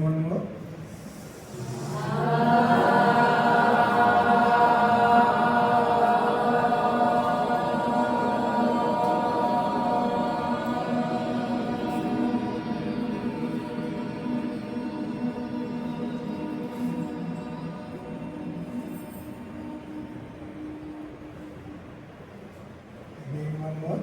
one more. Again one more.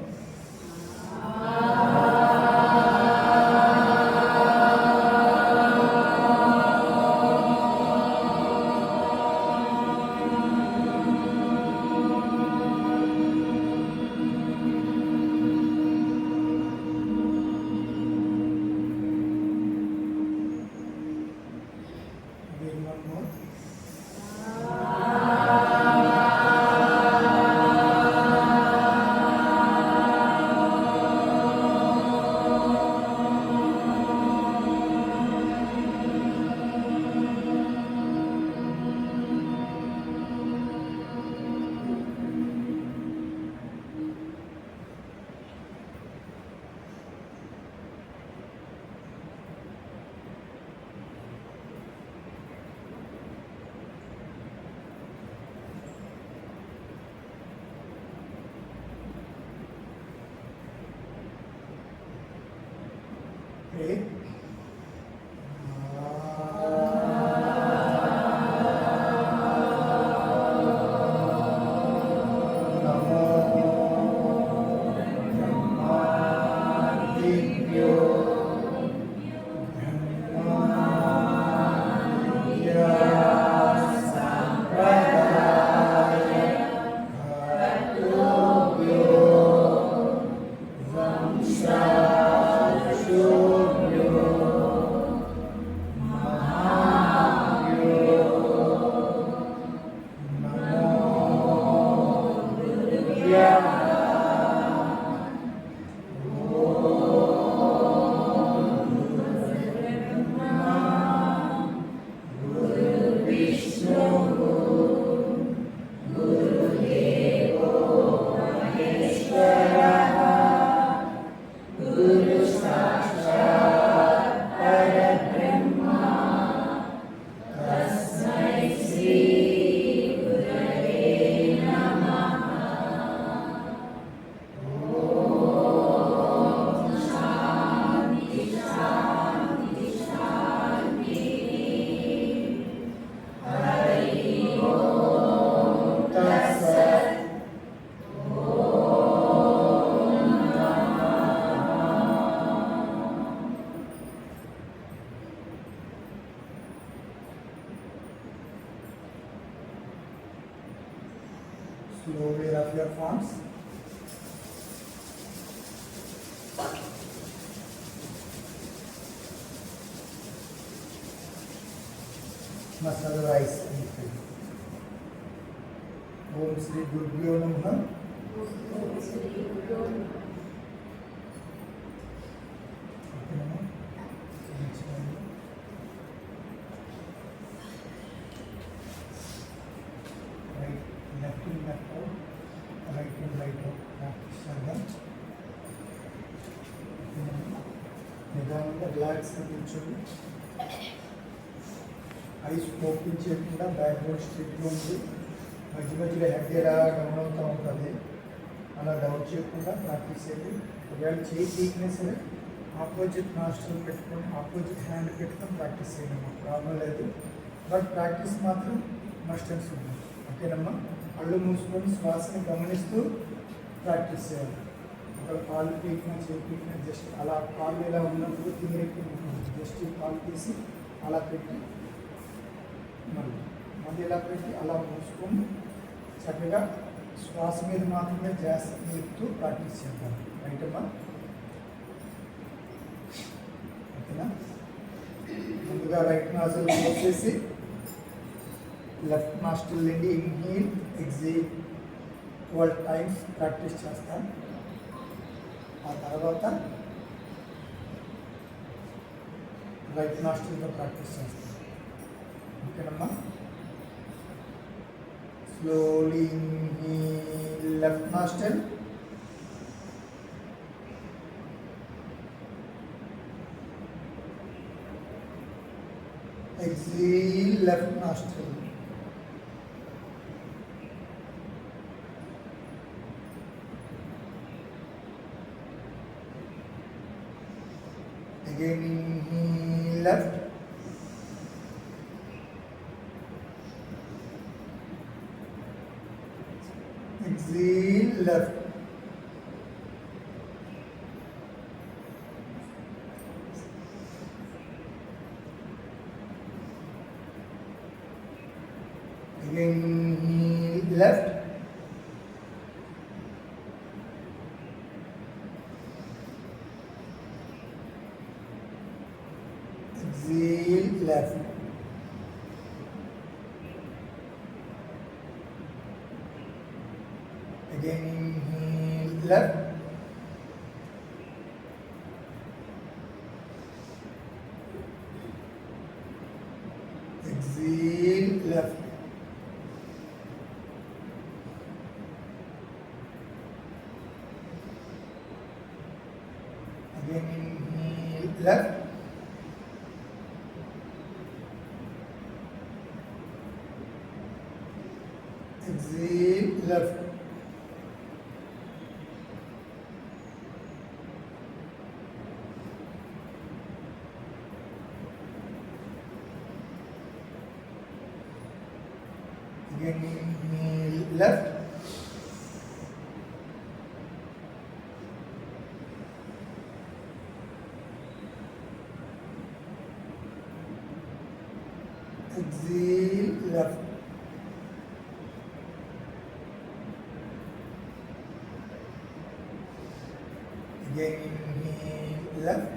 Again one more. Okay. Slowly rub your palms. Muscle rise. Om Sri Gurubhyo Namaha. Left in left out, right in right out. Practice చేద్దాం. నిదానంగా రిలాక్స్గా కూర్చోండి. Eyes open చేయకుండా back bone స్ట్రైట్గా ఉంది. మధ్య మధ్యలో head ఎలా డౌన్ అవుతూ ఉంటుంది. అలా డౌన్ చేయకుండా ప్రాక్టీస్ చేయండి. ఒకవేళ చేయి వీక్నెస్ ఆపోజిట్ నాస్ట్రల్ పెట్టుకొని ఆపోజిట్ హ్యాండ్ పెట్టుకొని ప్రాక్టీస్ చేయండి. ప్రాబ్లం లేదు. బట్ ప్రాక్టీస్ మాత్రం మస్ట్ అండ్ షుడ్. ఓకేనమ్మా. కళ్ళు మూసుకొని శ్వాసని గమనిస్తూ ప్రాక్టీస్ చేయాలి. ఒకవేళ కాళ్ళు పీకినా చేయి పీకినా జస్ట్ అలా కాళ్ళు ఎలా ఉన్నప్పుడు తిరిగి జస్ట్ ఈ కాలు తీసి అలా పెట్టి మళ్ళీ ఇలా పెట్టి అలా మూసుకొని చక్కగా శ్వాస మీద మాత్రమే జాస్తి తీరుతూ ప్రాక్టీస్ చేద్దాం. రైటమ్మా. ఓకేనా. ముందుగా రైట్ నాజిల్ వచ్చేసి లెఫ్ట్ నాస్ట్రిల్ నుండి ఇన్హేల్ ఎగ్జేల్ 12 టైమ్స్ ప్రాక్టీస్ చేస్తాం. ఆ తర్వాత రైట్ నాస్ట్రిల్తో ప్రాక్టీస్ చేస్తాం. ఓకేనమ్మా. Slowly inhale left nostril, Exhale left nostril. Again inhale left. Exhale left. Again inhale left. Exhale left. Again inhale left. Exhale left. Again inhale left. Exhale left. Again inhale left. Exhale left. Again inhale left.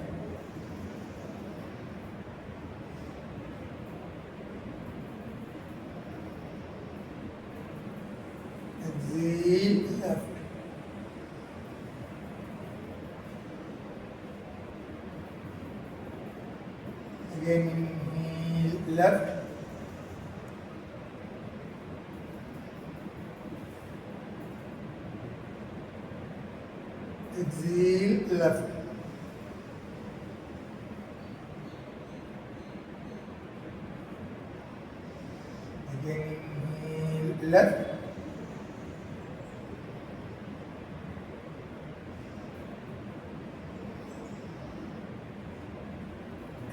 Exhale left. Again inhale left. Exhale left. Again inhale left.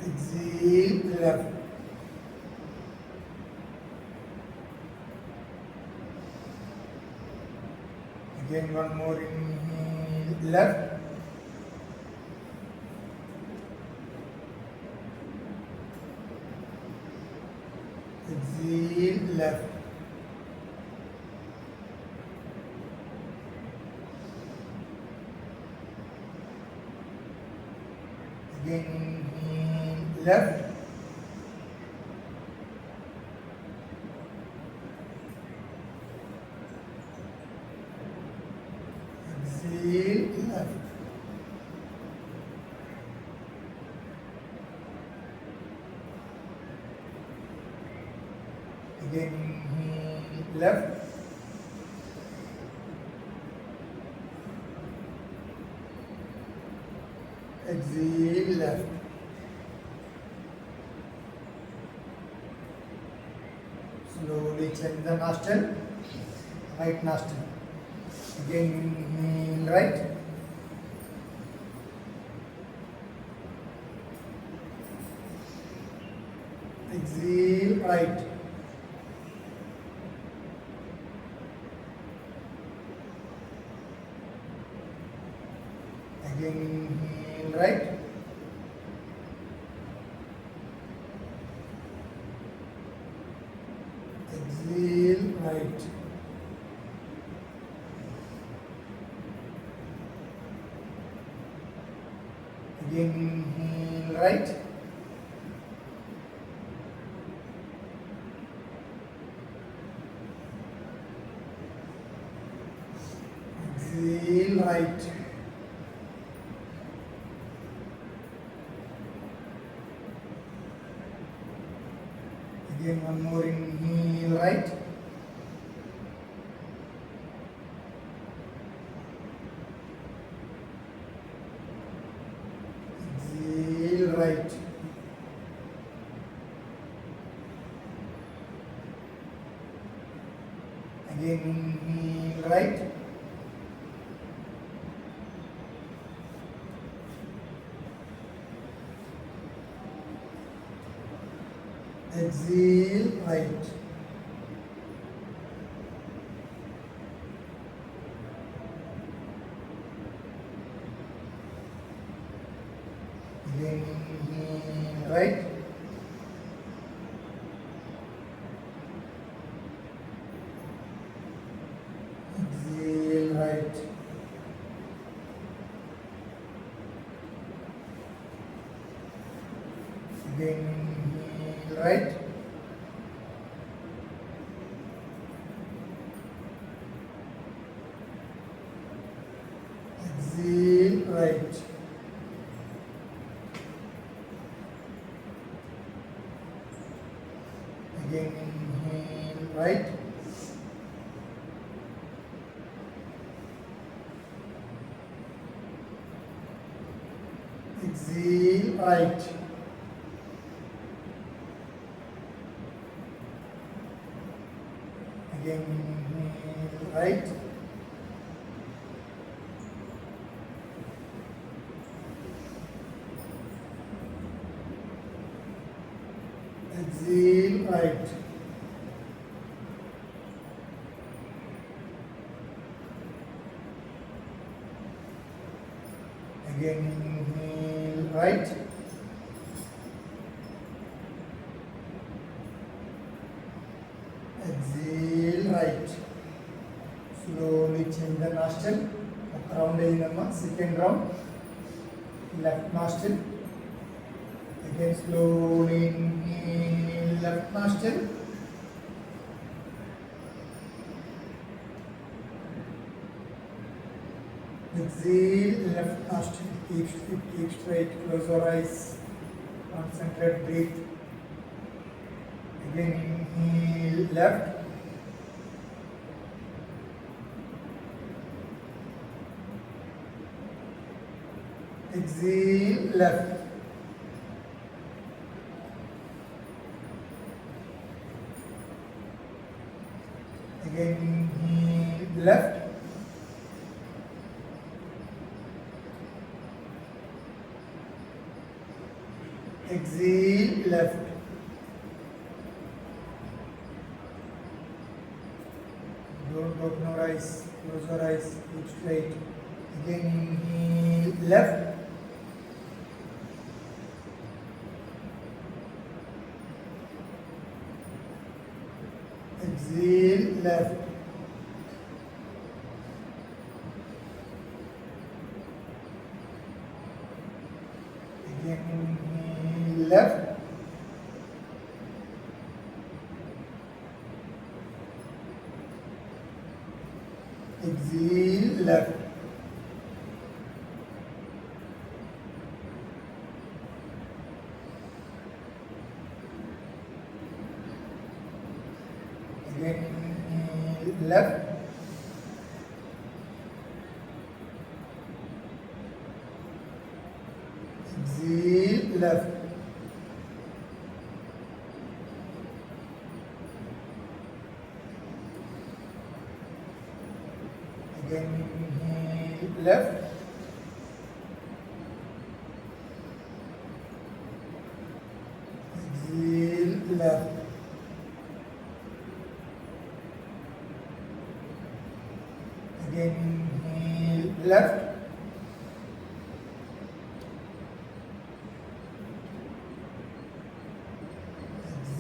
Exhale left. Again one more inhale left. Exhale left. Again inhale left. Exhale left. Again inhale left. Exhale left. Slowly change the nostril, right nostril. Again inhale right. Exhale right. Again inhale right. Exhale right. Again inhale right. Exhale right. Again one more inhale right. Exhale right. again inhale right, exhale right, again inhale right, exhale right, again inhale right, exhale right, again inhale right, exhale right, again inhale right, exhale right, again inhale right, exhale right. Slowly change the nostril. ఒక round అయిందమ్మా. Second round left nostril. Again slowly inhale left nostril. Exhale left nostril. Keep straight. Close your eyes. Concentrate. Breathe. Again inhale left. Exhale left. Again inhale left. Exhale left. Don't open your eyes. Close your eyes. Keep straight. Again inhale left. Exhale left. Again inhale left. Exhale left. Again inhale left. Exhale left. Again inhale left. Exhale left. Again inhale left.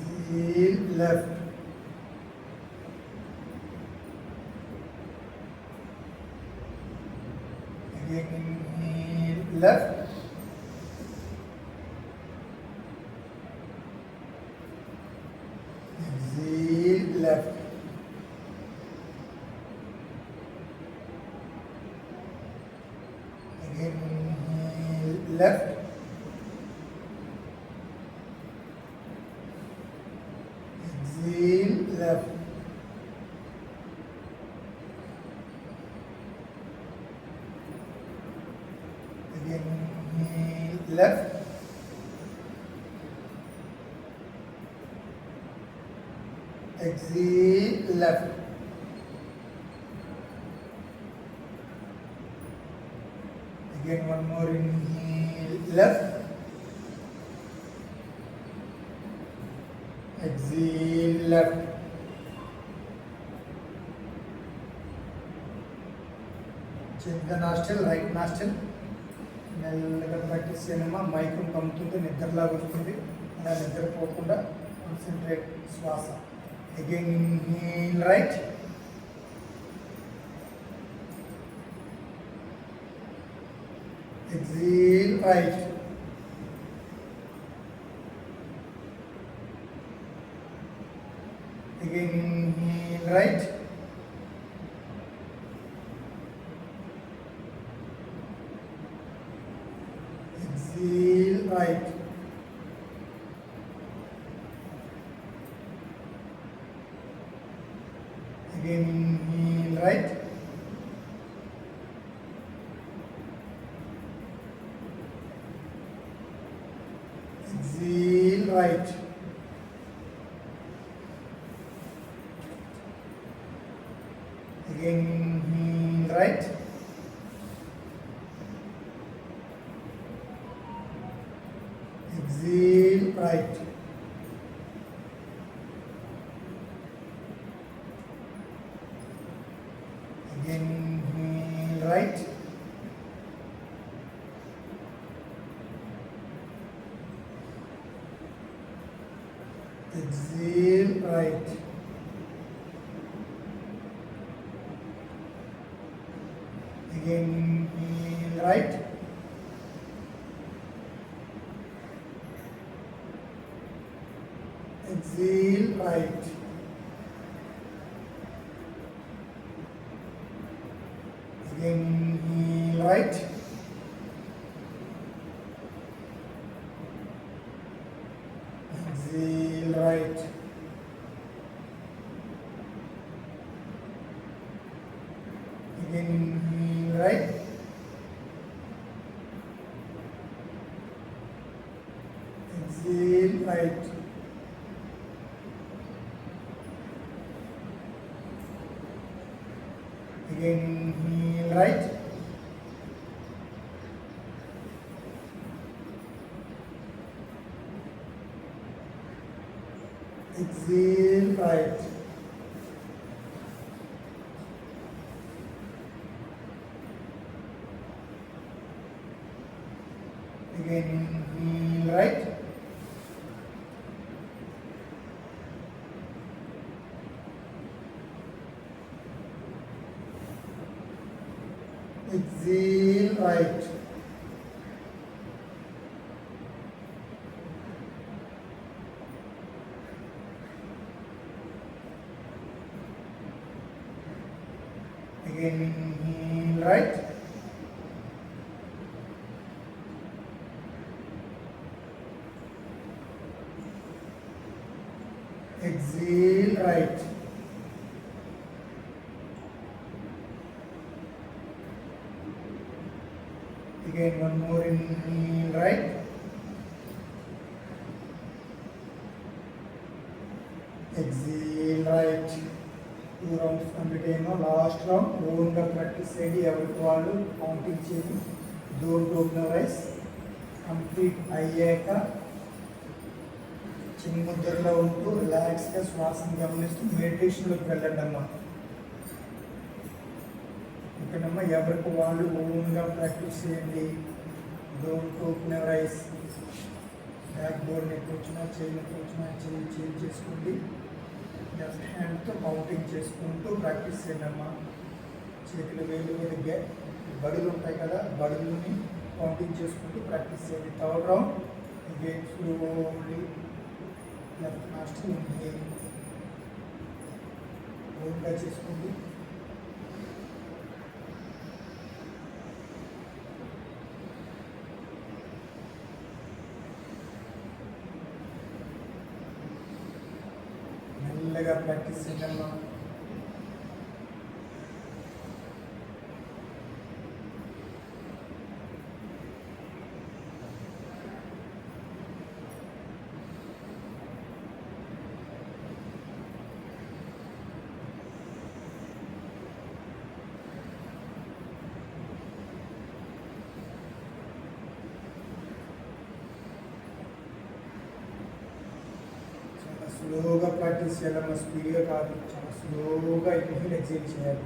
Exhale left. Again inhale left. Exhale left. Again inhale left. Exhale left. Again inhale left. Exhale left. more inhale, left. Exhale, left. Change the nostril, right nostril. మెల్లగా practice చేయనమ్మా. Mic కమ్ముతుంటే నిద్రలాగా వస్తుంది. అలా నిద్రపోకుండా concentrate శ్వాస. Again inhale right. Exhale right. Again inhale right. Exhale right. Again inhale right. Exhale right. Again inhale right. Exhale right. Again inhale right. Exhale right. Again inhale right. Exhale right. Again inhale right. Exhale right. Again inhale right. Exhale right. Again inhale right. Exhale right. Again inhale right. Exhale right. Again inhale right. Exhale right. Again one more inhale right. Exhale right. 2 rounds complete అయినా last round ఓన్గా practice చేయండి. ఎవరికి వాళ్ళు counting చేయండి. Don't open your eyes. Complete అయ్యాక చిన్న ముద్రలో ఉంటూ రిలాక్స్గా శ్వాసను గమనిస్తూ మెడిటేషన్లోకి వెళ్ళండి అమ్మా. ఓకేనమ్మా. ఎవరికి వాళ్ళు ఓన్గా ప్రాక్టీస్ చేయండి. Don't open your eyes. Back board neck వచ్చినా చేయి చేంజ్ చేసుకోండి. లెఫ్ట్ హ్యాండ్తో కౌంటింగ్ చేసుకుంటూ ప్రాక్టీస్ చేయండి అమ్మా. చేతులు వేలు మీద బడులు ఉంటాయి కదా, బడులని కౌంటింగ్ చేసుకుంటూ ప్రాక్టీస్ చేయండి. Third round again slowly left nostril inhale. ఓన్గా చేసుకోండి. మెల్లగా ప్రాక్టీస్ చేయండి. స్లోగా ప్రాక్టీస్ చేయాలమ్మా, స్పీడ్గా కాదు, చాలా స్లోగా ఇన్హేల్ ఎగ్జైల్ చేయాలి.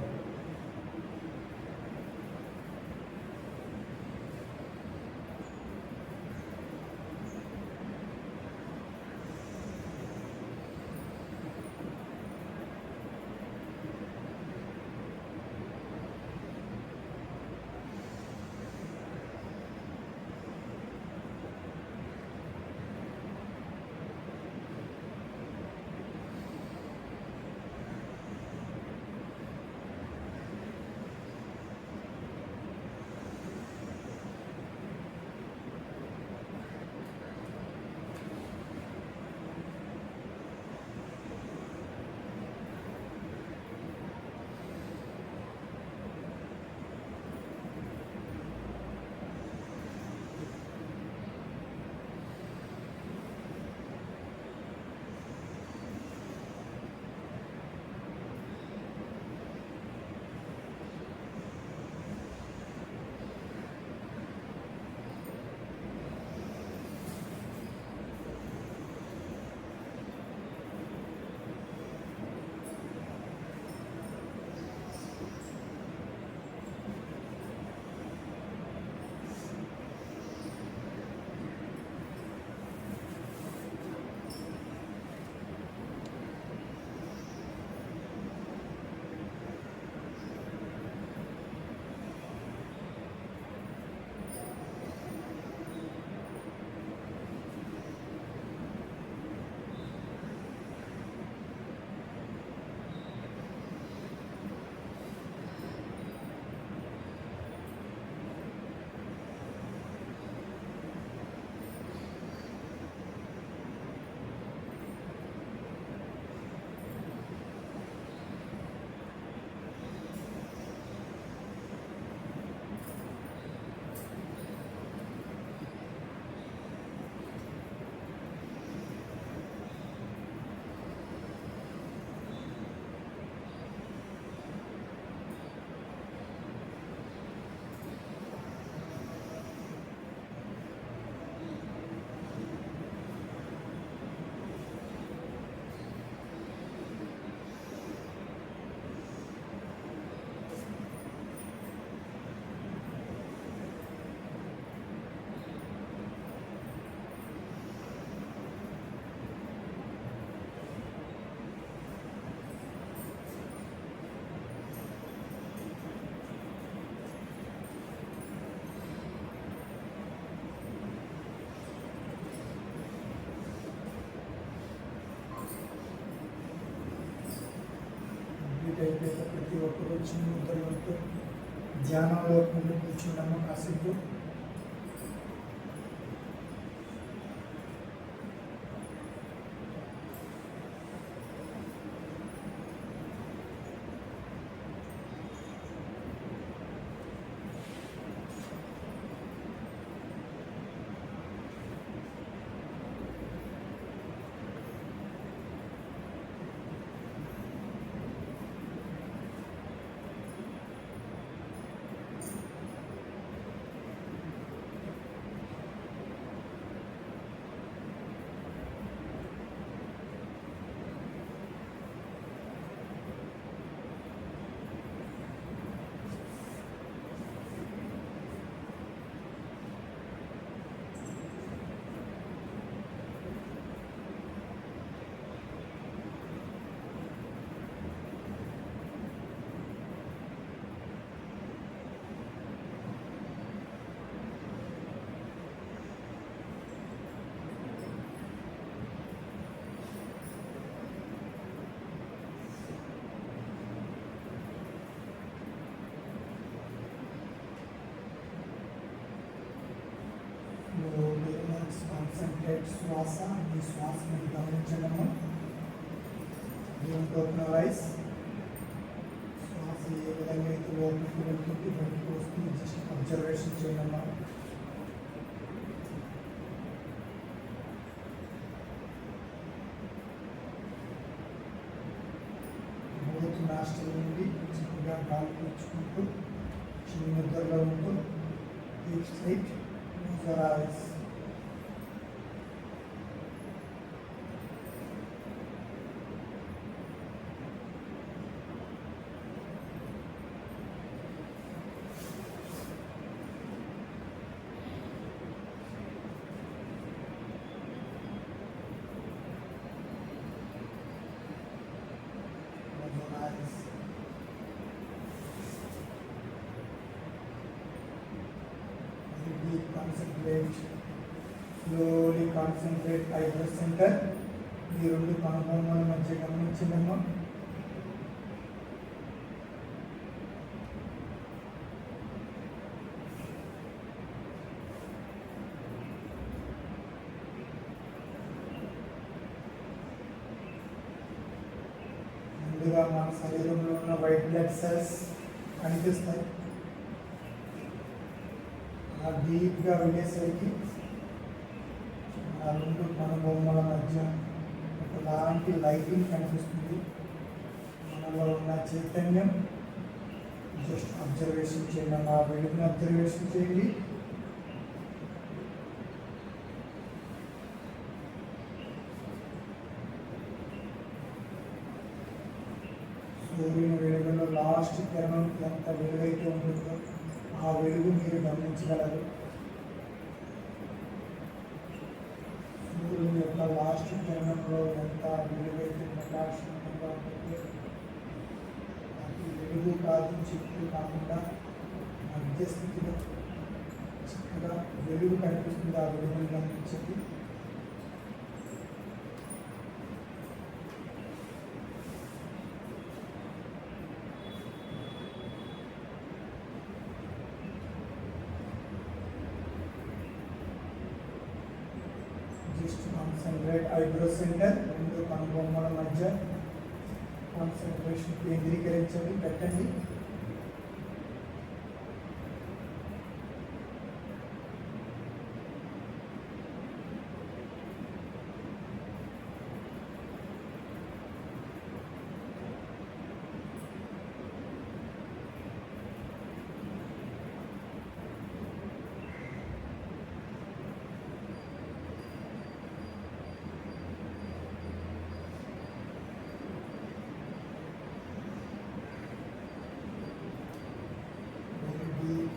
అయిపోతే ప్రతి ఒక్కరు చిన్న ముద్రలతో ధ్యానంలో ముందు కూర్చున్నాము కాసేపు. కాన్సన్ట్రేట్ శ్వాస, ఈ శ్వాసని గమనించడము. Open ice. శ్వాస ఏ విధంగా అయితే లోపలికి వెళ్తుంది బయటకు వస్తుంది జస్ట్ అబ్జర్వేషన్ చేయడమ్మా. మూడు నాస్టల్ నుండి చక్కగా గాలి పీల్చుకుంటూ చిన్న నిద్రలో ఉంటూ deep sleep. Close your eyes. Concentrate, slowly concentrate eyebrow centre. ఈ రెండు కనుబొమ్మల మధ్య గమనించిందమ్మా. ముందుగా మన శరీరంలో ఉన్న వైట్ బ్లడ్ సెల్స్ కనిపిస్తాయి. డీప్గా వెళ్ళేసరికి ఆ రెండు కనుబొమ్మల మధ్య ఒకలాంటి లైటింగ్ కనిపిస్తుంది. మనలో ఉన్న చైతన్యం జస్ట్ అబ్జర్వేషన్ చేయండి. ఆ వెలుగుని అబ్జర్వేషన్ చేయండి. సూర్యుని వెలుగులో లాస్ట్ కిరణం ఎంత వెలుగైతే ఉంటుందో ఆ వెలుగు మీరు గమనించగలరు. సూర్యుని యొక్క లాస్ట్ కిరణంలో ఎంత వెలుగైతే ప్రకాశవంతంగా ఉంటుందో అది వెలుగు కాదు, చిక్కు కాకుండా మధ్యస్థితిలో చక్కగా వెలుగు కనిపిస్తుంది. ఆ వెలుగుని గమనించండి. జస్ట్ కాన్సన్ట్రేట్ ఐబ్రో సెంటర్, రెండు కనుబొమ్మల మధ్య కాన్సన్ట్రేషన్ కేంద్రీకరించండి. పెట్టండి.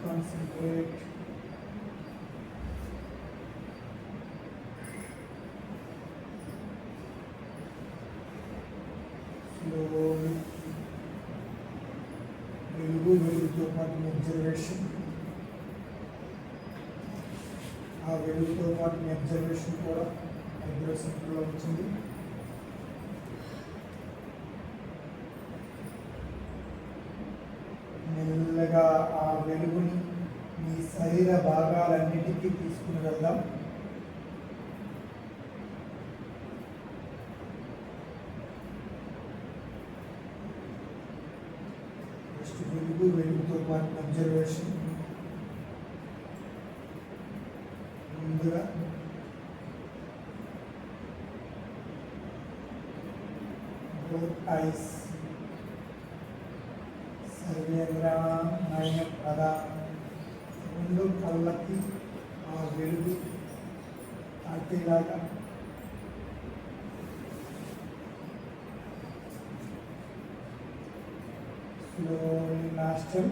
Concentrate. Slowly. వెలుగుతో పాటు మీ అబ్జర్వేషన్. ఆ వెలుగుతో పాటు మీ అబ్జర్వేషన్ కూడా ఐబ్రో సెంటర్లో వచ్చింది. మెల్లగా ఆ వెలుగుని మీ శరీర భాగాలన్నిటికీ తీసుకుని వెళ్దాం. నెక్స్ట్ వెలుగుతో పాటు అబ్జర్వేషన్. ముందుగా both eyes, సర్వేంద్రియాలైన రెండు కళ్ళకి ఆ వెలుగు తాకేలాగా స్లోలీ నాస్టల్.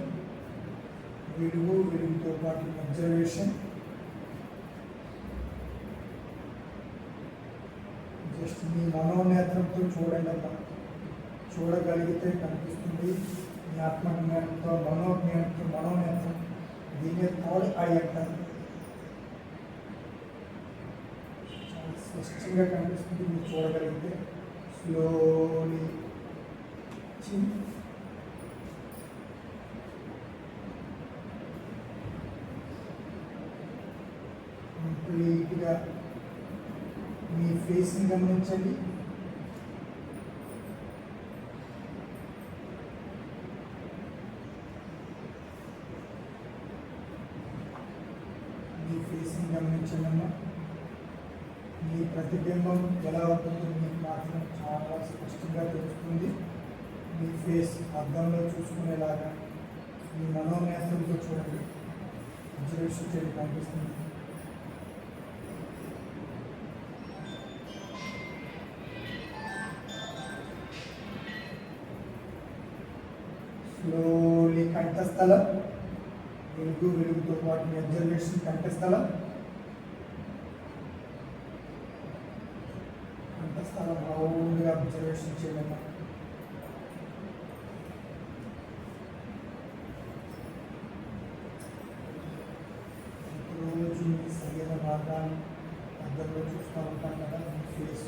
వెలుగుతో పాటు అబ్జర్వేషన్. జస్ట్ మీ మనోనేత్రంతో చూడండి అమ్మా. చూడగలిగితే కనిపిస్తుంది. మీ ఆత్మజ్ఞానంతో మనోనేత్రం దీన్ని థర్డ్ ఐ అంటారు. చాలా స్పష్టంగా కనిపిస్తుంది మీరు చూడగలిగితే. స్లోలీ కంప్లీట్గా మీ ఫేస్ని గమనించండి. మీ ఫేస్ని గమనించండి. మీ ప్రతిబింబం ఎలా ఉంటుందో మీకు మాత్రం చాలా స్పష్టంగా తెలుస్తుంది. మీ ఫేస్ అద్దంలో చూసుకునేలాగా మీ మనోనేత్రంతో చూడండి. అబ్జర్వేషన్ చేయండి, కనిపిస్తుంది. స్లోలీ కంఠస్థలం. వెలుగుతో పాటు మీ అబ్జర్వేషన్ కంఠస్థలం. కంఠస్థలం రౌండ్గా అబ్జర్వేషన్ చేయాలి. రోజు మీ ముఖాన్ని అద్దంలో చూస్తూ ఉంటాం కదా face.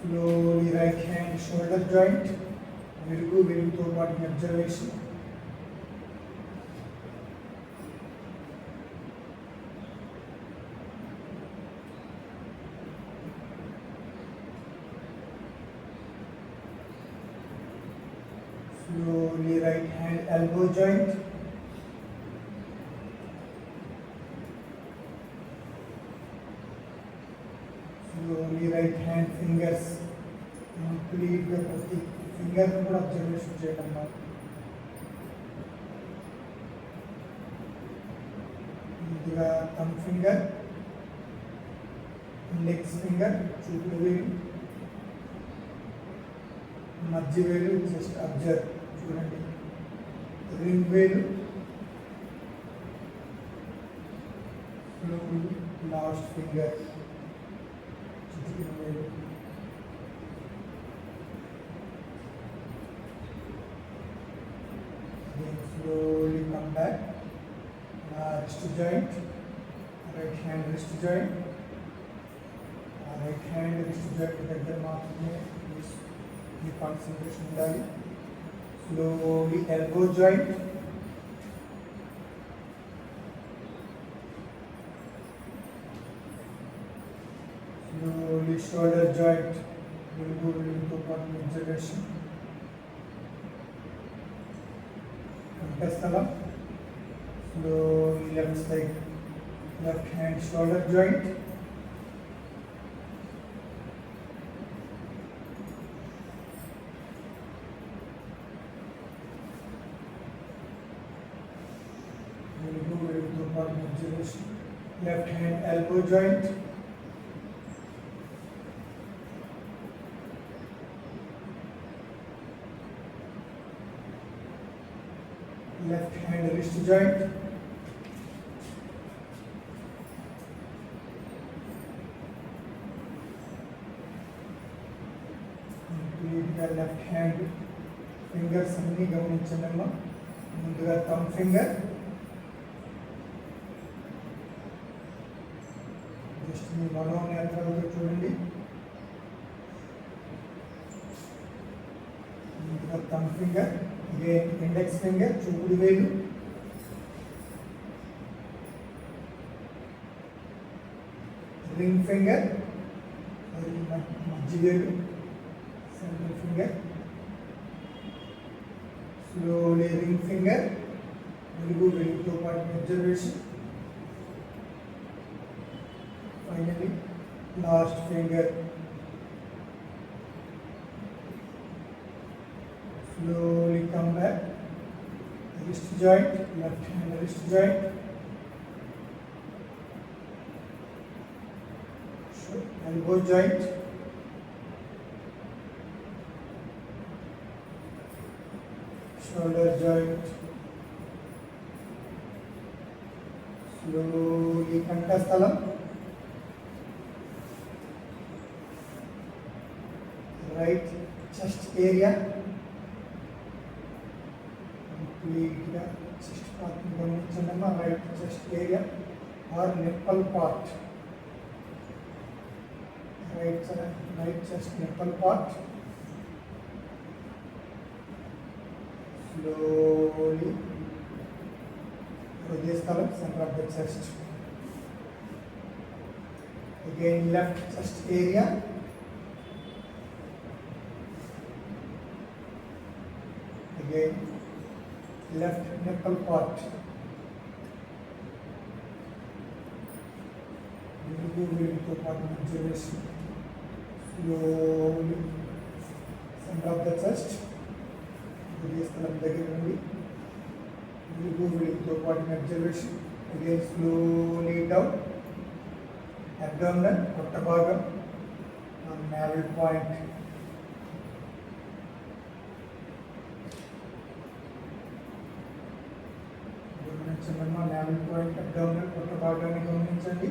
Slowly right hand shoulder joint. వెలుగుతో పాటు observation. Slowly right hand elbow joint. Slowly right hand fingers. Completely ప్రతి ఫింగర్ కూడా అబ్జర్వేషన్ చేయడం. ముందుగా థంబ్ ఫింగర్, ఇండెక్స్ ఫింగర్, చూపుడు వేలు, మధ్య వేలు జస్ట్ అబ్జర్వ్ చూడండి, రింగ్ వేలు, లాస్ట్ ఫింగర్ చిటికెన వేలు. Slowly come back. Wrist joint, right hand wrist joint, right hand wrist joint దగ్గర మాత్రమే ఈ కాన్సంట్రేషన్ ఉండాలి. Slowly elbow joint, slowly shoulder joint, వెలుగుతో పాటు observation. కంఠస్థలం. Slowly left side, left hand shoulder joint, left hand elbow joint, left hand wrist joint, left hand fingers అన్ని గమనించండి. ముందుగా thumb finger, just మీ మనోనేత్రాలతో చూడండి. ముందుగా థంబ్ ఫింగర్, ఇండెక్స్ ఫింగర్, చూపుడు వేలు, ring finger, మధ్య వేలు, centre finger. Slowly ring finger, వెలుగుతో పాటు observation. Finally last finger. Slowly come back. Wrist joint, left hand wrist joint, elbow joint, shoulder joint. Slowly కంఠస్థలం, right chest area, completely chest part గమనించండి. right chest area or nipple part, right chest nipple part. Slowly hృదయ స్థలం, center of the chest. Again left chest area, again left nipple part. వెలుగుతో పాటు observation. Slowly center of the chest, హృదయ స్థలం దగ్గర నుండి వెలుగుతో పాటు observation. Again slowly down, abdomen, పొట్ట భాగం, navel point. గమనించండి, navel point, abdomen, పొట్ట భాగాన్ని గమనించండి.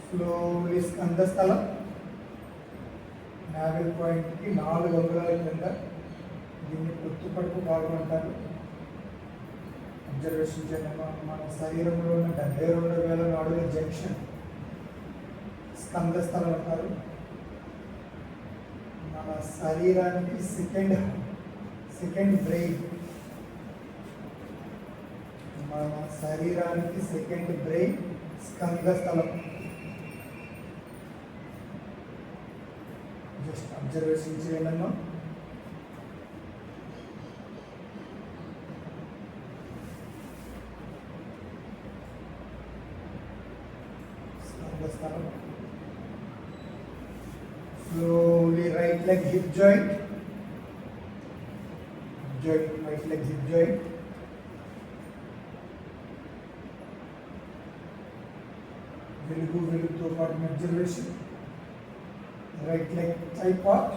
Slowly స్కంధ స్థలం, navel point కి 4 అంగుళాల కింద దీన్ని పొత్తుపడుపు భాగం అంటారు. అబ్జర్వేషన్ చేయండి. మన శరీరంలో ఉన్న 72,000 నాడుల జంక్షన్ స్కంద స్థలం అంటారు. మన శరీరానికి సెకండ్ బ్రెయిన్, మన శరీరానికి సెకండ్ బ్రెయిన్ స్కంద స్థలం. జస్ట్ అబ్జర్వేషన్ చేయాలన్నా. Slowly right leg hip joint, right leg hip joint. వెలుగుతో పాటు observation. Right leg thigh part,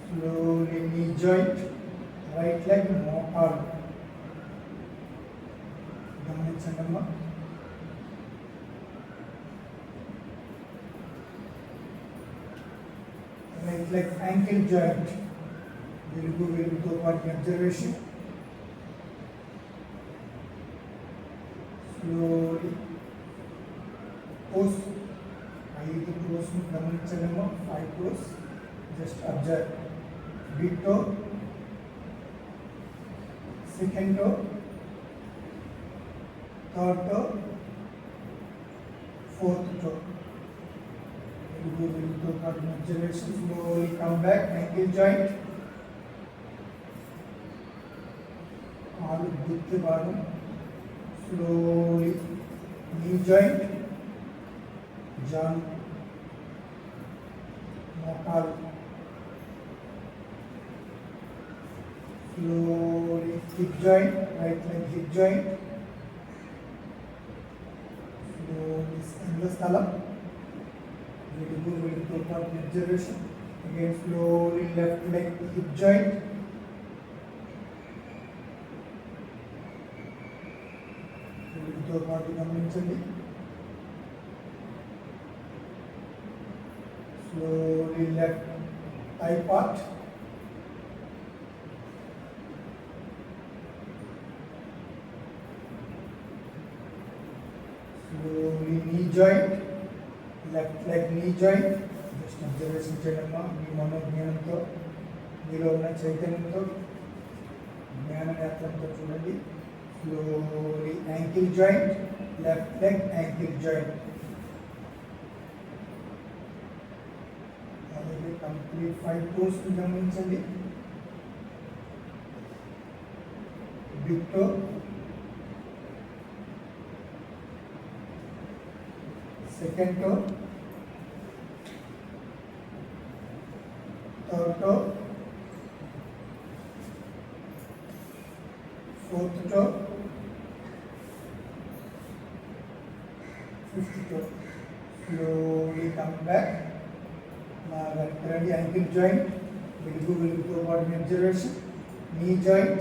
slowly knee joint, right leg మోకాలు గమనించండి అమ్మా. రైట్ లెగ్ యాంకిల్ జాయింట్, వెలుగుతో పాటు అబ్జర్వేషన్. స్లోలీ పోస్, 5 క్రోస్ గమనించండి అమ్మా. 5 క్రోస్. Just observe. Big toe, second toe, third toe, fourth toe. వెలుగుతో పాటు observation. Slowly come back. Ankle joint, కాలు గుర్తు భాగం. స్లోలీ నీ జాయింట్, జాన్ మోకాలు. Slowly hip joint, right leg hip joint. Slowly స్కంద స్థలం. వెలుగుతో పాటు observation. Again slowly left leg hip joint. వెలుగుతో పాటు గమనించండి. Slowly left thigh part. Slowly knee joint, left leg knee joint. Just observation చేయడమ్మా. మీ మనోజ్ఞానంతో, మీలో ఉన్న చైతన్యంతో, జ్ఞాన నేత్రంతో చూడండి. Slowly ankle joint, left leg ankle joint. అలాగే కంప్లీట్ 5 toes గమనించండి. Big toe, second toe, third toe, fourth toe, fifth toe. Slowly come back. Now ready ankle joint, వెలుగుతో పాటు observation. knee joint,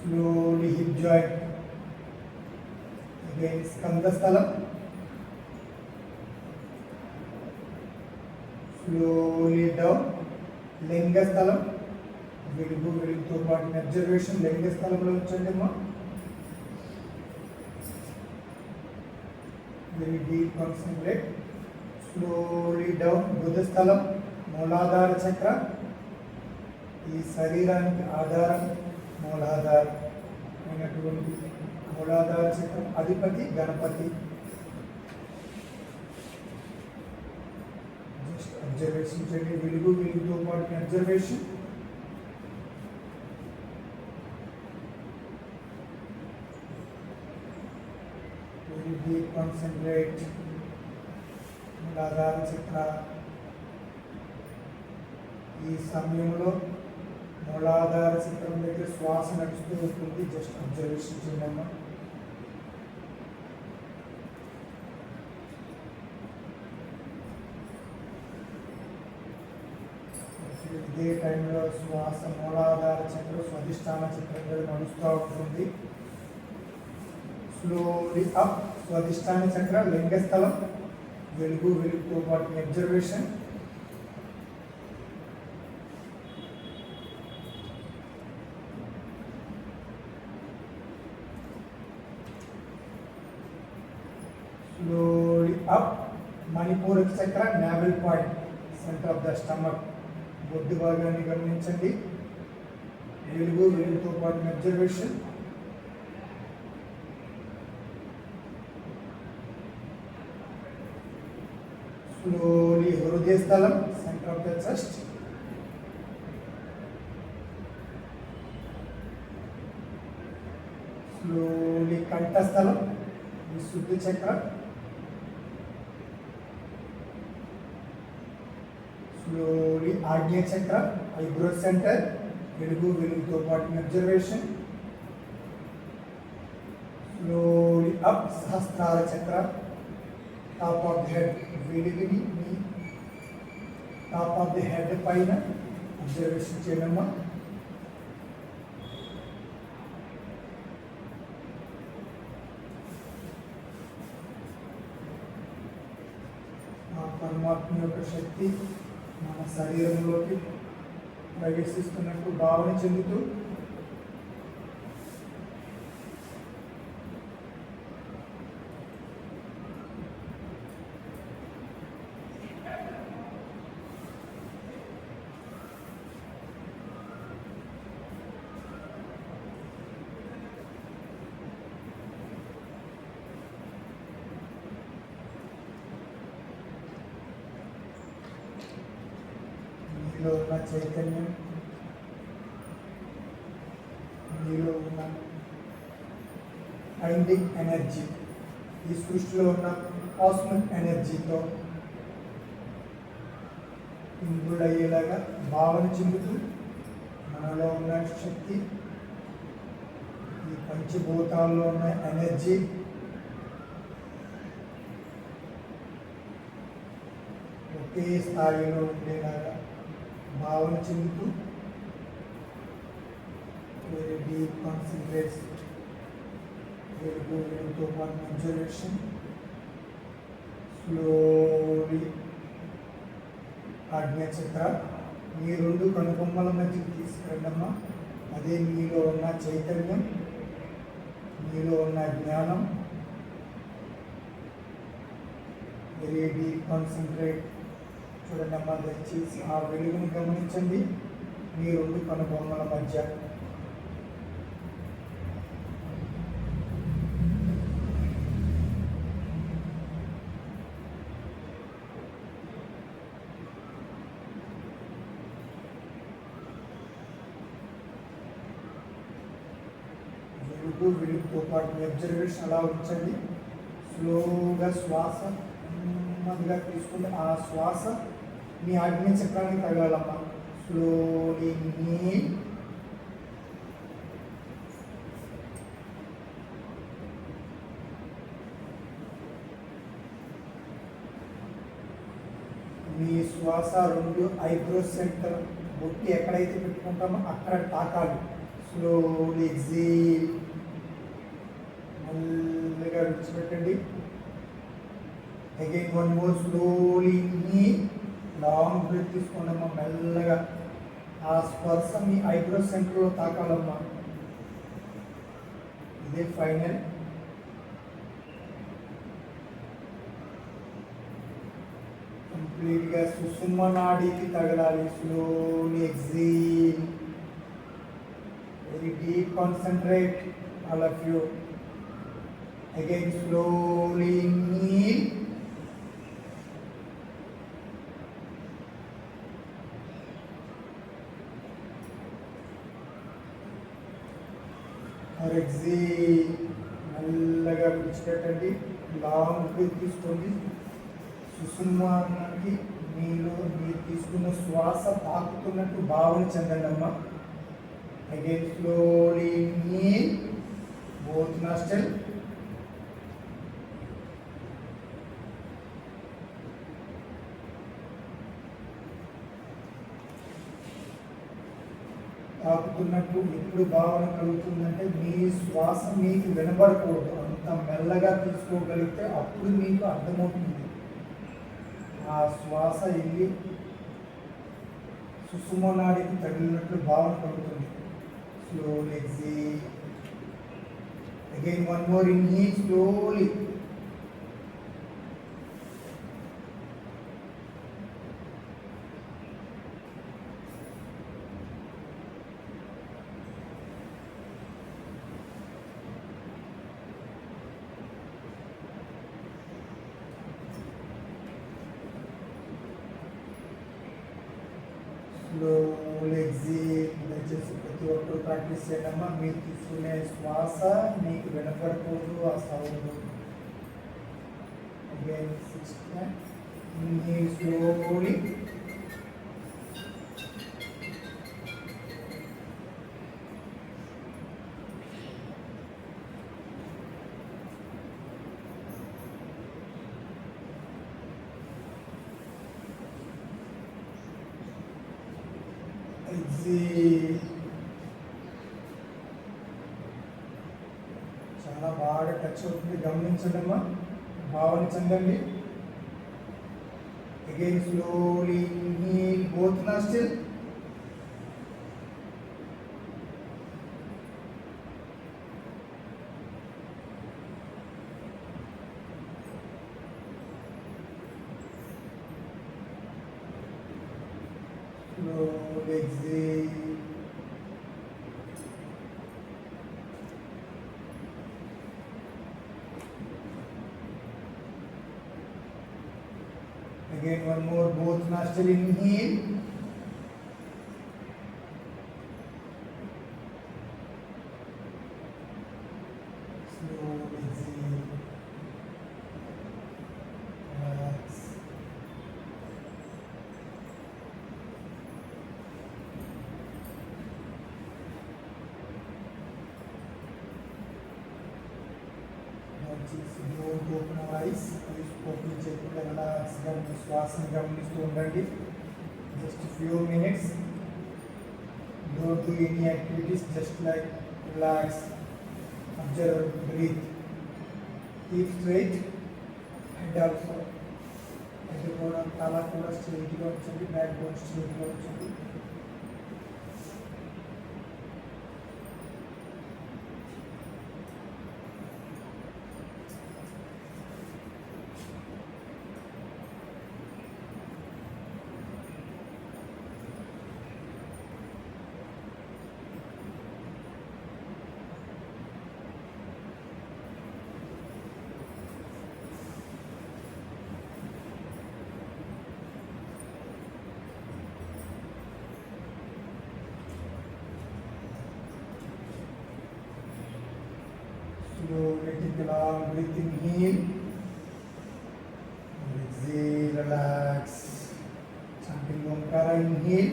slowly hip joint. స్కంద స్థలం. Slowly down లింగ స్థలం. వెలుగుతో పాటు అబ్జర్వేషన్. లింగ స్థలంలో ఉంచండి అమ్మా. Very deep concentrate. Slowly down బుధ స్థలం, మూలాధార చక్ర. ఈ శరీరానికి ఆధారం మూలాధారం అయినటువంటి మూలాధార చక్రం అధిపతి గణపతి. జస్ట్ అబ్జర్వేషన్ చేయండి. వెలుగుతో పాటు అబ్జర్వేషన్. Very deep concentrate. మూలాధార చక్ర. ఈ సమయంలో మూలాధార చక్రం దగ్గర శ్వాస నడుస్తూ ఉంటుంది. జస్ట్ అబ్జర్వేషన్ చేయండి. ఇదే టైంలో శ్వాస మూలాధార చక్రం స్వధిష్టాన చక్రం మీద నడుస్తూ ఉంటుంది. Slowly up. స్వాధిష్టాన చక్ర లింగస్థలం, వెలుగుతో పాటు అబ్జర్వేషన్. Slowly up. మణిపూరక చక్ర navel point, centre of the stomach, బొడ్డు భాగాన్ని గమనించండి. వెలుగుతో పాటు అబ్జర్వేషన్. స్లోలీ హృదయ స్థలం, centre of the chest. Slowly కంఠస్థలం, విశుద్ధి చక్ర. స్లోలీ ఆగ్నేయ చక్ర, ఐబ్రో సెంటర్, వెలుగుతో పాటు అబ్జర్వేషన్. Slowly up. సహస్రార చక్ర, టాప్ ఆఫ్ ది హెడ్, వెలుగుని మీ టాప్ ఆఫ్ ది హెడ్ పైన అబ్జర్వేషన్ చేయడమ్మా. పరమాత్మ యొక్క శక్తి మన శరీరంలోకి ప్రవేశిస్తున్నట్టు భావన చెందుతూ మీలో ఉన్న చైతన్యం, మీలో ఉన్న బైండింగ్ ఎనర్జీ, ఈ సృష్టిలో ఉన్న కాస్మిక్ ఎనర్జీతో ఇంద్రుడయ్యేలాగా భావన చెందుతూ మనలో ఉన్న శక్తి, ఈ పంచభూతాల్లో ఉన్న ఎనర్జీ ఒకే స్థాయిలో ఉండేలాగా భావన చెందుతూ వెరీ డీప్ కాన్సన్ట్రేషన్, వెలుగుతో పాటు అబ్జర్వేషన్. స్లోలీ ఆజ్ఞా చక్ర మీ రెండు కనుబొమ్మల మధ్యకి తీసుకెళ్ళమ్మా. అదే మీలో ఉన్న చైతన్యం, మీలో ఉన్న జ్ఞానం. Very deep concentrate. చూడండి అమ్మా, దయచేసి ఆ వెలుగుని గమనించండి మీ రెండు కనుబొమ్మల మధ్య. వెలుగుతో పాటు అబ్జర్వేషన్ అలా ఉంచండి. స్లోగా శ్వాస నెమ్మదిగా తీసుకుంటే ఆ శ్వాస మీ ఆగ్నేయ చక్రానికి తగలాలమ్మా. స్లోలీ ఇన్హేల్, మీ శ్వాస రెండు ఐబ్రో సెంటర్, బొట్టి ఎక్కడైతే పెట్టుకుంటామో అక్కడ తాకాలి. స్లోలీ ఎక్సేల్, మెల్లగా విడిచిపెట్టండి. Again one more. Slowly inhale, long breath తీసుకోండమ్మా. మెల్లగా ఆ స్పర్శ మీ ఐబ్రో సెంటర్లో తాకాలమ్మా. ఇదే ఫైనల్. కంప్లీట్గా సుషుమ్నా నాడీకి తగలాలి. Slowly exhale, very deep concentrate all of you. Again slowly inhale, exhale, మెల్లగా విడిచిపెట్టండి. లాంగ్ బ్రీత్ తీసుకోండి. సుషుమ్నాకి మీలో మీరు తీసుకున్న శ్వాస తాకుతున్నట్టు భావన చెందండి అమ్మా. Again slowly inhale, both nostril. తాకుతున్నట్టు ఎప్పుడు భావన కలుగుతుందంటే మీ శ్వాస మీకు వినబడకూడదు. కొంత మెల్లగా తీసుకోగలిగితే అప్పుడు మీకు అర్థమవుతుంది. ఆ శ్వాస వెళ్ళి సుషుమ్నా నాడికి తగిలినట్లు భావన కలుగుతుంది. Slowly exhale. Again one more inhale slowly. Slowly exhale. దయచేసి ప్రతి ఒక్కరు ప్రాక్టీస్ చేయడమ్మా. మీరు తీసుకునే శ్వాస మీకు వినపడకూడదు, ఆ sound. Again 6 times. Inhale slowly. చాలా బాగా టచ్ అవుతుంది, గమనించండమ్మా, భావన చెందండి. Again slowly inhale both nostril. Slowly exhale. Again one more, both nostril inhale. Slowly exhale. Relax. Don't open our eyes. Open చేయకుండా రిలాక్స్గా మీ శ్వాసను గమనిస్తూ ఉండండి. Just few minutes. Don't do any activities, just like relax, observe, breathe. Keep straight. Head also, head కూడా తల కూడా స్ట్రైట్గా ఉంచండి, బ్యాక్ బోన్ స్ట్రైట్గా ఉంచండి. Slowly take a long breath, inhale. Exhale, relax. Chanting Omkara, inhale.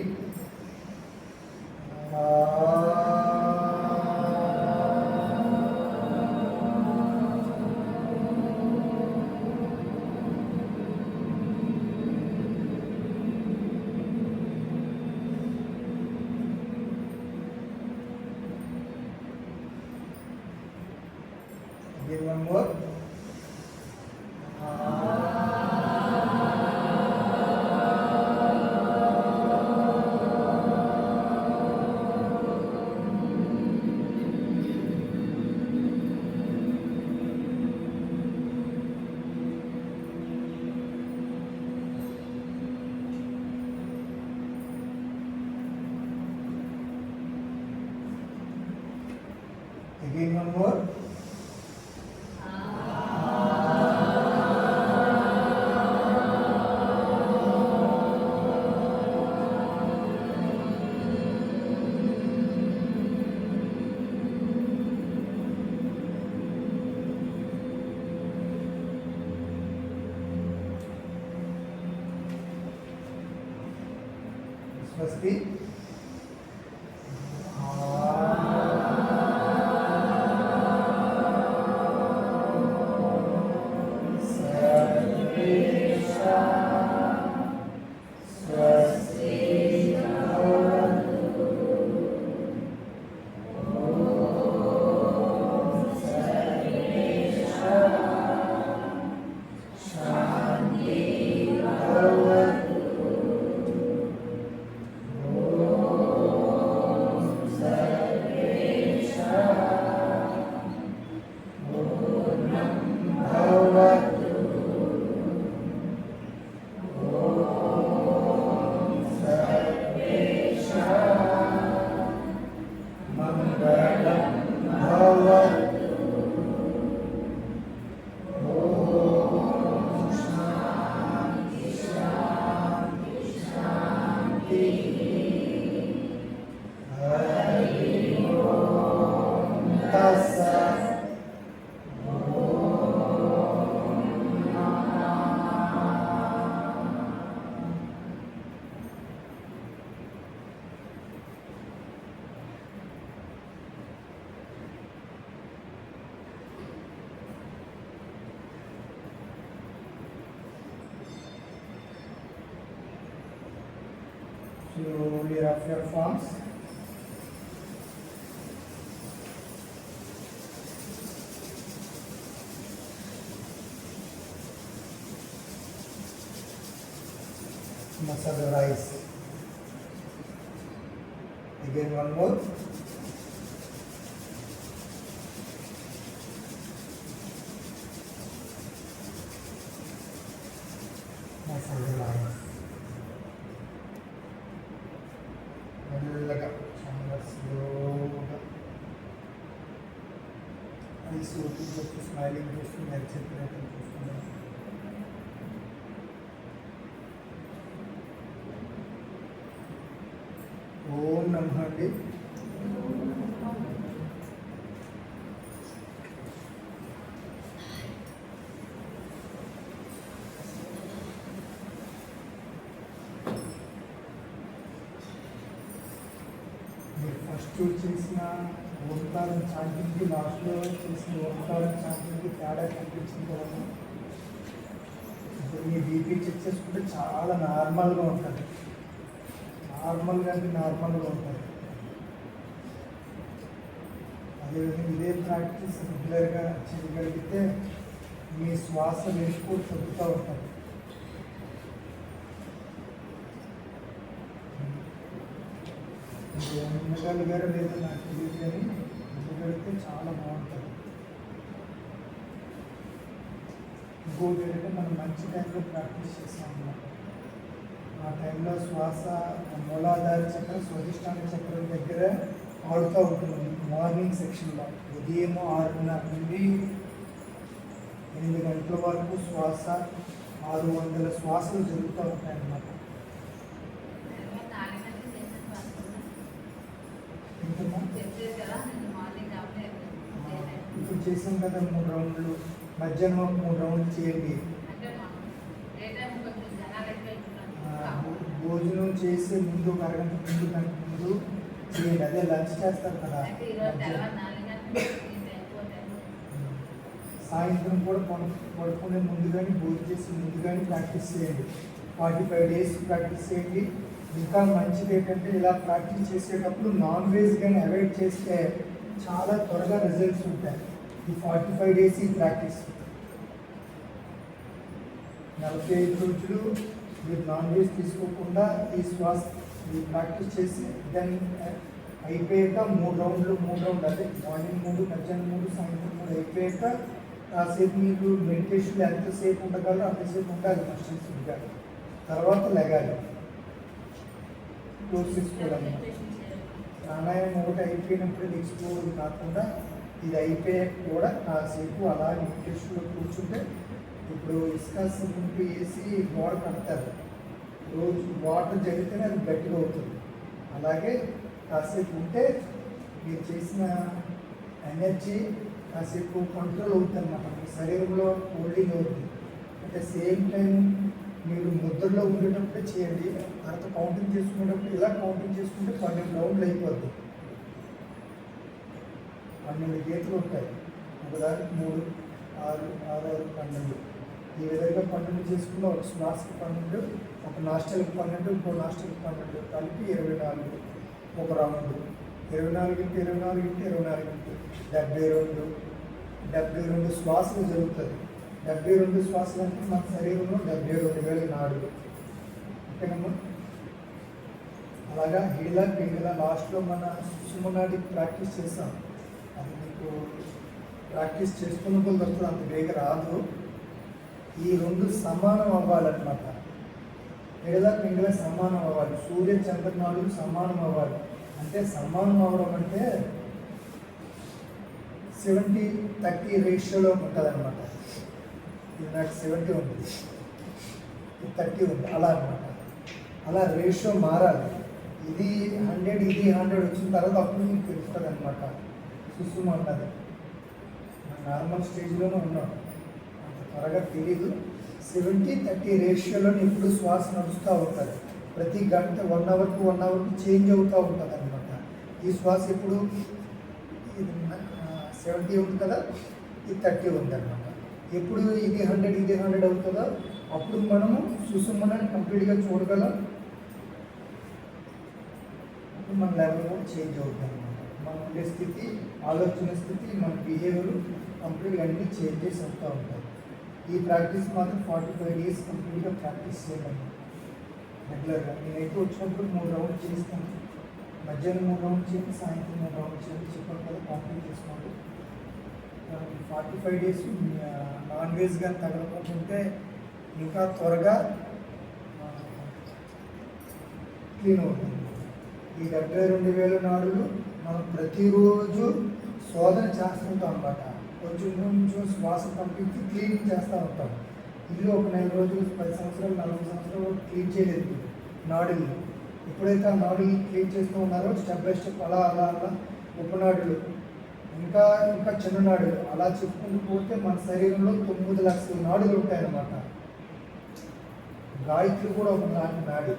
Again one more. Again one more. Swasti. Slowly rough your palms. Massage your eyes. Again one more. Massage your eyes. మెల్లగా చాలా స్లోగా eyes open చేస్తూ smiling చేస్తూ నడిచే ప్రయత్నం చేస్తున్నాను. ఓం నమః అండి. ఫస్ట్ చేసిన ఓంకారం చాంటింగ్కి లాస్ట్లో చేసిన ఓంకారం చాంటింగ్కి తేడా కనిపించిన తర్వాత ఇప్పుడు మీ బీపీ చెక్ చేసుకుంటే చాలా నార్మల్గా ఉంటుంది. నార్మల్గా ఉంటుంది. అదేవిధంగా ఇదే ప్రాక్టీస్ రెగ్యులర్గా చేయగలిగితే మీ శ్వాస వేసుకో తగ్గుతూ ఉంటుంది. ఉండగలిగారో లేదో నాకు తెలియదు కానీ ఉండగలిగితే చాలా బాగుంటుంది. ఇంకోటి ఏంటంటే మనం మంచి టైంలో ప్రాక్టీస్ చేస్తాం అన్నమాట. ఆ టైంలో శ్వాస మూలాధార చక్రం స్వధిష్టాన చక్రం దగ్గర ఆడుతూ ఉంటుంది. మార్నింగ్ సెక్షన్లో ఉదయం 6:30 నుండి 8 గంటల వరకు శ్వాస 600 శ్వాసలు జరుగుతూ ఉంటాయి అన్నమాట. ఇప్పుడు చేసాం కదా 3 రౌండ్లు, మధ్యాహ్నం 3 రౌండ్లు చేయండి. భోజనం చేసే ముందు ఒక అరగంట ముందు చేయండి. అదే లంచ్ చేస్తారు కదా, సాయంత్రం కూడా పడుకునే ముందు కానీ భోజనం చేసే ముందు కానీ ప్రాక్టీస్ చేయండి. 45 days ప్రాక్టీస్ చేయండి. ఇంకా మంచిది ఏంటంటే ఇలా ప్రాక్టీస్ చేసేటప్పుడు నాన్ వెజ్ కానీ అవాయిడ్ చేస్తే చాలా త్వరగా రిజల్ట్స్ ఉంటాయి. ఈ 45 days ఈ ప్రాక్టీస్ 45 రోజులు మీరు నాన్ వెజ్ తీసుకోకుండా ఈ ప్రాక్టీస్ చేసి దాన్ని అయిపోయాక 3 రౌండ్లు అదే మార్నింగ్ 3, మధ్యాహ్నం 3, సాయంత్రం 3 అయిపోయాక కాసేపు మీరు మెడిటేషన్లో ఎంతసేపు ఉండగలరో అంతసేపు ఉండాలి. ఫస్ట్ ఉండాలి, తర్వాత లెగాలి, క్లోజ్ చేసుకోవాలి. ప్రాణాయామం ఒకటి అయిపోయినప్పుడు నెక్స్ట్ కాకుండా ఇది అయిపోయాక కూడా కాసేపు అలా మెడిటేషన్లో కూర్చుంటే, ఇప్పుడు ఇసుక సిమెంట్ వేసి గోడ కడతారు, రోజు వాటర్ జరిగితేనే అది గట్టిగా అవుతుంది. అలాగే కాసేపు ఉంటే మీరు చేసిన ఎనర్జీ కాసేపు కంట్రోల్ అవుతుంది అన్నమాట. మీ శరీరంలో హోల్డింగ్ అవుతుంది. అంటే సేమ్ టైం మీరు ముద్రలో ఉండేటప్పుడే చేయండి. తర్వాత కౌంటింగ్ చేసుకునేటప్పుడు ఇలా కౌంటింగ్ చేసుకుంటే 12 రౌండ్లు అయిపోద్ది. 12 గీతలు ఉంటాయి. ఒకదానికి 3, 6, 6, 12 ఈ విధంగా 12 చేసుకున్న ఒక శ్వాసకి 12, ఒక నాస్టల్కి 12, ఇంకో నాస్టల్కి 12 కలిపి 24 ఒక రౌండ్. 24 × 24 × 24 72 శ్వాసలు జరుగుతుంది. 72 శ్వాసలు అంటే మన శరీరంలో 72,000 నాడులు. ఓకేనమ్మా. అలాగా హీలా పింగిలా లాస్ట్లో మన సుమనాడికి ప్రాక్టీస్ చేస్తాం. అది మీకు ప్రాక్టీస్ చేసుకున్న కొద్ది అంత వేగ రాదు. ఈ 2 సమానం అవ్వాలన్నమాట. హీలా పింగిలా సమానం అవ్వాలి. సూర్య చంద్రనాడులు సమానం అవ్వాలి. అంటే సమానం అవ్వడం అంటే 70-30 రేషియోలో ఉంటుంది అనమాట. ఇది నాకు 70 ఉంది, ఇది 30 ఉంది, అలా అనమాట. అలా రేషియో మారాలి. ఇది 100 ఇది 100 వచ్చిన తర్వాత అప్పుడు మీకు తెలుస్తుంది అనమాట. సుసుమ అన్నది నార్మల్ స్టేజ్లోనే ఉన్నాం, అంత త్వరగా తెలీదు. 70-30 రేషియోలో ఇప్పుడు శ్వాస నడుస్తూ ఉంటుంది. ప్రతి గంట 1 అవర్కి 1 అవర్కి చేంజ్ అవుతూ ఉంటుంది అనమాట. ఈ శ్వాస ఇప్పుడు ఇది 70 ఉంది కదా, ఇది 30 ఉంది అనమాట. ఎప్పుడు ఇది 100 ఇది 100 అవుతుందో అప్పుడు మనము సుసుమనాన్ని కంప్లీట్గా చూడగలం. మన లెవెల్ కూడా చేంజ్ అవుతుంది అనమాట. మనం ఉండే స్థితి, ఆలోచన స్థితి, మన బిహేవియర్ కంప్లీట్గా అన్నీ చేంజెస్ అవుతూ ఉంటాయి. ఈ ప్రాక్టీస్ మాత్రం 45 days కంప్లీట్గా ప్రాక్టీస్ చేయాలి రెగ్యులర్గా. నేనైతే వచ్చినప్పుడు 3 రౌండ్స్ చేస్తాను. మధ్యాహ్నం 3 రౌండ్స్ చేయండి, సాయంత్రం 3 రౌండ్స్ చేయండి, చెప్పాను కదా కంప్లీట్ చేసుకోండి. 45 days నాన్ వెజ్ కానీ తగలకుంటే ఇంకా త్వరగా క్లీన్ అవుతుంది. ఈ 72,000 నాడులు మనం ప్రతిరోజు శోధన చేస్తుంటాం అన్నమాట. కొంచెం కొంచెం శ్వాస పంపించి క్లీనింగ్ చేస్తూ ఉంటాం. ఇల్లు ఒక 4 రోజులు, 10 సంవత్సరాలు, 40 సంవత్సరాలు క్లీన్ చేయలేదు నాడులు. ఎప్పుడైతే ఆ నాడులు క్లీన్ చేస్తూ ఉన్నారో స్టెప్ బై స్టెప్ అలా అలా అలా ఉపనాడులు, ఇంకా ఇంకా చిన్న నాడులు అలా చెప్పుకుంటూ పోతే మన శరీరంలో 9 లక్షల నాడులు ఉంటాయన్నమాట. గాయత్రి కూడా ఒక లాంటి నాడి,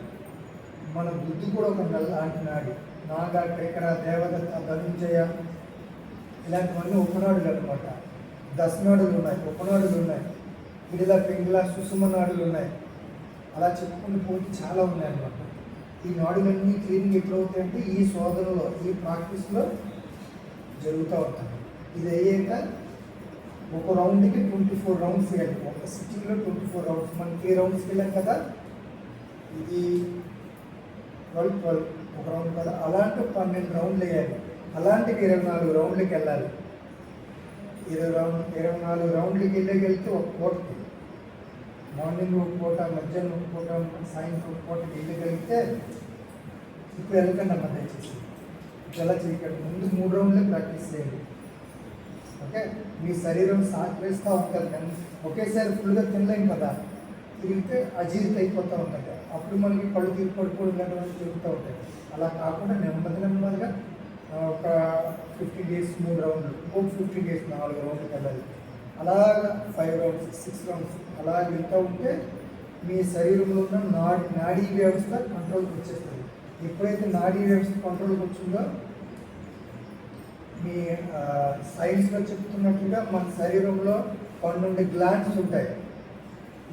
మన బుద్ధి కూడా ఒక లాంటి నాడి. నాగ, కేకర, దేవదత్త, ధనుంజయ ఇలాంటివన్నీ ఉపనాడులు అనమాట. దశనాడులు ఉన్నాయి, ఉపనాడులు ఉన్నాయి, పిడిల, పింగళ, సుషుమ నాడులు ఉన్నాయి. అలా చెప్పుకుంటూ పోతే చాలా ఉన్నాయి అన్నమాట. ఈ నాడులన్నీ క్లీనింగ్ ఎప్పుడవుతాయంటే ఈ శోధనలో, ఈ ప్రాక్టీస్లో జరుగుతూ ఉంటాయి. ఇది అయ్యాక ఒక రౌండ్కి 24 రౌండ్స్ వేయాలి. ఒక సిట్టింగ్లో 24 రౌండ్స్. మనం 3 రౌండ్స్కి వెళ్ళాం కదా, ఇది 12 ఒక రౌండ్ కదా, అలాంటి 12 రౌండ్లు వేయాలి. అలాంటివి 24 రౌండ్లకి వెళ్ళాలి. 24 రౌండ్లకి వెళ్ళగలిగితే ఒక పూటకి, మార్నింగ్ ఒక పూట, మధ్యాహ్నం ఒక పూట, సాయంత్రం ఒక పూటకి వెళ్ళగలిగితే, ఇప్పుడు వెళ్ళకండి అమ్మ దయచేసి, ఇలా చేయకండి. ముందు 3 రౌండ్లే ప్రాక్టీస్ చేయండి. ఓకే, మీ శరీరం సహకరిస్తూ ఉంటుంది. కానీ ఒకేసారి ఫుల్గా తినలేం కదా, తిరిగితే అజీర్తి అయిపోతూ ఉంటుంది. అప్పుడు మనకి కళ్ళు తిరిగి పడిపోవడం లాంటివన్నీ జరుగుతూ ఉంటాయి. అలా కాకుండా నెమ్మదిగా ఒక 15 days 3 రౌండ్లు, ఇంకొక 15 days 4 రౌండ్లకి వెళ్ళాలి. అలాగా 5 రౌండ్స్, 6 రౌండ్స్ అలా వెళ్తూ ఉంటే మీ శరీరంలో ఉన్న నాడీ వ్యవస్థ కంట్రోల్కి వచ్చేస్తుంది. ఎప్పుడైతే నాడీ వ్యవస్థ కంట్రోల్కి వచ్చిందో, మీ సైన్స్లో చెప్తున్నట్లుగా మన శరీరంలో 12 గ్లాండ్స్ ఉంటాయి.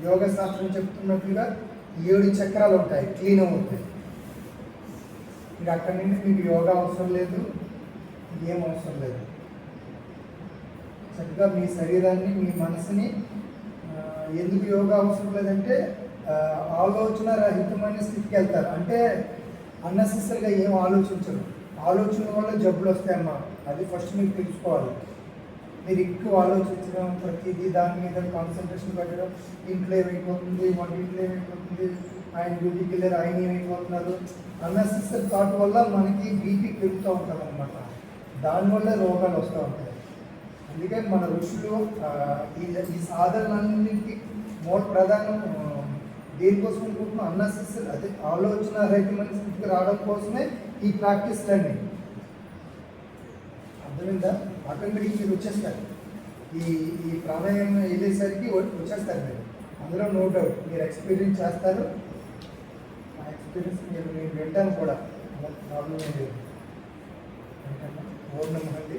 యోగ శాస్త్రం చెప్తున్నట్లుగా 7 చక్రాలు ఉంటాయి, క్లీన్ అవుతాయి. ఇంకా అక్కడి నుండి మీకు యోగా అవసరం లేదు, ఏం అవసరం లేదు. చక్కగా మీ శరీరాన్ని, మీ మనసుని, ఎందుకు యోగా అవసరం లేదంటే ఆలోచన రహితమైన స్థితికి వెళ్తారు. అంటే అన్నెసెసరీగా ఏం ఆలోచించరు. ఆలోచన వల్ల జబ్బులు వస్తాయమ్మా, అది ఫస్ట్ మీకు తెలుసుకోవాలి. మీరు ఎక్కువ ఆలోచించడం, ప్రతిదీ దాని మీద కాన్సన్ట్రేషన్ పెట్టడం, ఇంట్లో ఏమైపోతుంది, వంటింట్లో ఏమైపోతుంది, ఆయన డ్యూటీకి వెళ్ళారు, ఆయన ఏమైపోతున్నారు, అన్నెసెసరీ థాట్ వల్ల మనకి బీపీ పెరుగుతూ ఉంటుంది అనమాట. దానివల్ల రోగాలు వస్తూ ఉంటాయి. అందుకే మన ఋషులు ఈ సాధనలన్నింటికి ప్రధానం దేనికోసం అనుకుంటున్నాం, అన్నెసెసరీ అదే ఆలోచన రహితమైన స్థితికి రావడం కోసమే ఈ ప్రాక్టీస్లన్నీ. అర్థమైందా? ఆటోమేటిక్ మీరు వచ్చేస్తారు. ఈ ప్రాణాయామం వెళ్ళేసరికి వచ్చేస్తారు మీరు. అందులో నో డౌట్ మీరు ఎక్స్పీరియన్స్ చేస్తారు. ఆ ఎక్స్పీరియన్స్ నేను వింటాను కూడా, ప్రాబ్లం ఏం లేదు. ఓం నమః అండి.